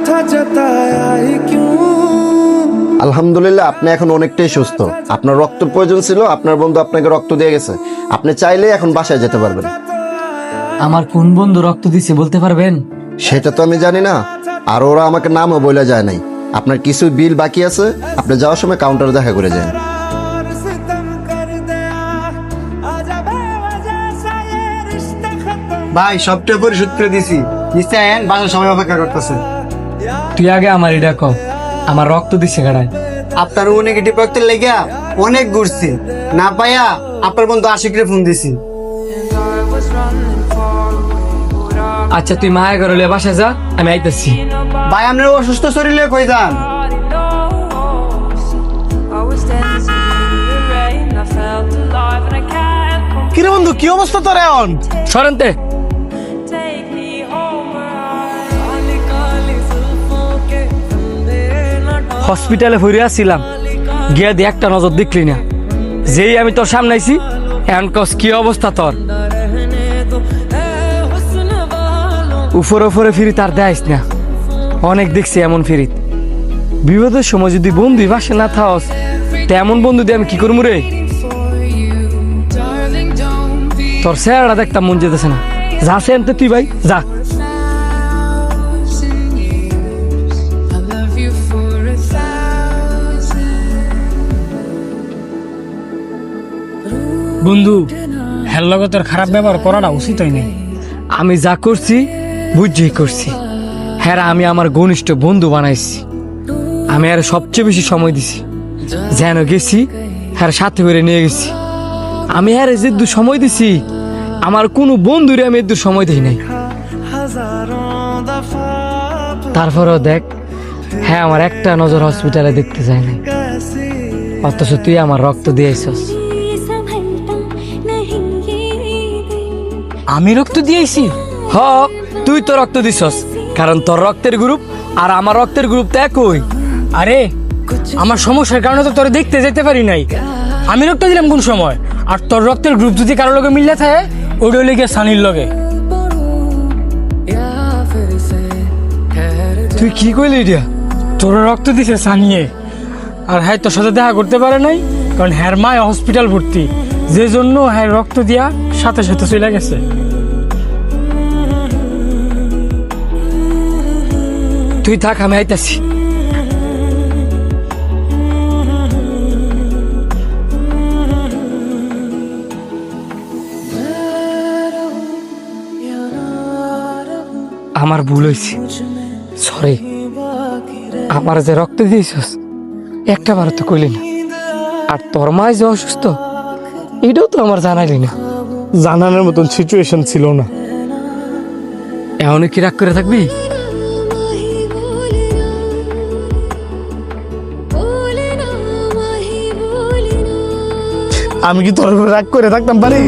था जताया ही क्यों। আলহামদুলিল্লাহ আপনি এখন অনেকটাই সুস্থ। আপনার রক্তের প্রয়োজন ছিল, আপনার বন্ধু আপনাকে রক্ত দিয়ে গেছে। আপনি চাইলেই এখন বাসায় যেতে পারবেন। আমার কোন বন্ধু রক্ত দিছে বলতে পারবেন? সেটা তো আমি জানি না, আর ওরা আমাকে নামও বলে যায় নাই। আপনার কিছু বিল বাকি আছে, আপনি যাওয়ার সময় কাউন্টারে দেখা করে যান। और सितम कर दिया, आजा बेवजह सा ये रिश्ता खत्म। ভাই সবটা পরিশোধ করে দিছি, নিশ্চয় বাসার সময় অপেক্ষা করতেছে। তুই আগে আমার এটা ক, আমার রক্ত দিছে গাড়ায়। আপনার ও নেগেটিভ রক্তের লেগা অনেক ঘুরছি, না পাইয়া আপনার বন্ধু আশিকরে ফোন দিছি। আচ্ছা তুই মায়া করলে বাসায় যা, আমি আইতেছি। ভাই আপনার অসুস্থ শরীরে কই যান? কিরে বন্ধু কি অবস্থা তোর এখন? সরেনতে হসপিটালে ভরে আসছিলাম, গিয়া দিয়ে একটা নজর দেখলি না। যেই আমি তোর সামনে আইছি, এখন কস কি অবস্থা তোর? উপরে উপরে ফিরি তার দেয়াইস না, অনেক দেখছি এমন ফিরিত। বিপদের সময় যদি বন্ধু বাসে না থাকস, তেমন বন্ধু দিয়ে আমি কি করবো রে? তোর চেহারাটা দেখতাম মন যেতেছে না। যা সেনতে তুই ভাই যা। বন্ধু হের লগে তোর খারাপ ব্যবহার করাটা উচিত হয় নাই। আমি যা করছি বুঝেই করছি। হ্যাঁ আমি আমার ঘনিষ্ঠ বন্ধু বানাইছি। আমি আর সবচেয়ে বেশি সময় দিছি, যেন গেছি হ্যাঁ সাথে করে নিয়ে গেছি। আমি হ্যাঁ যে দু সময় দিছি, আমার কোনো বন্ধুরে আমি এদুর সময় দিই নাই। তারপরেও দেখ, হ্যাঁ আমার একটা নজর হসপিটালে দেখতে যায় নাই, অথচ তুই আমার রক্ত দিয়েছস। আমি রক্ত দিয়েছি? হ, তুই তো রক্ত দিছস, কারণ তোর রক্তের গ্রুপ আর আমার রক্তের গ্রুপ তো একই। আরে আমার সমস্যার কারণে তো তোর দেখতে যেতে পারি নাই। আমি রক্ত দিলাম কোন সময়? আর তোর রক্তের গ্রুপ যদি কারোর লগে মিললে থাকে, ওটা লেগে সানির লগে। তুই কি কইলি এটা? তোর রক্ত দিছে সানিয়ে, আর হ্যাঁ তোর সাথে দেখা করতে পারে নাই, কারণ হ্যার মায় হসপিটাল ভর্তি, যে জন্য হ্যাঁ রক্ত দিয়া সাথে সাথে চলে গেছে। তুই থাক, আমি আইতাছি। আমার ভুল হয়েছে, সরি। আমার যে রক্ত দিয়েছস একটা বার তো কইলি না, আর তোর মা যে অসুস্থ এটাও তো আমার জানাইলি না। জানানোর মতন সিচুয়েশন ছিল না। এমন কি রাগ করে থাকবি? আমি কি তোর উপর রাগ করে থাকতাম পারি?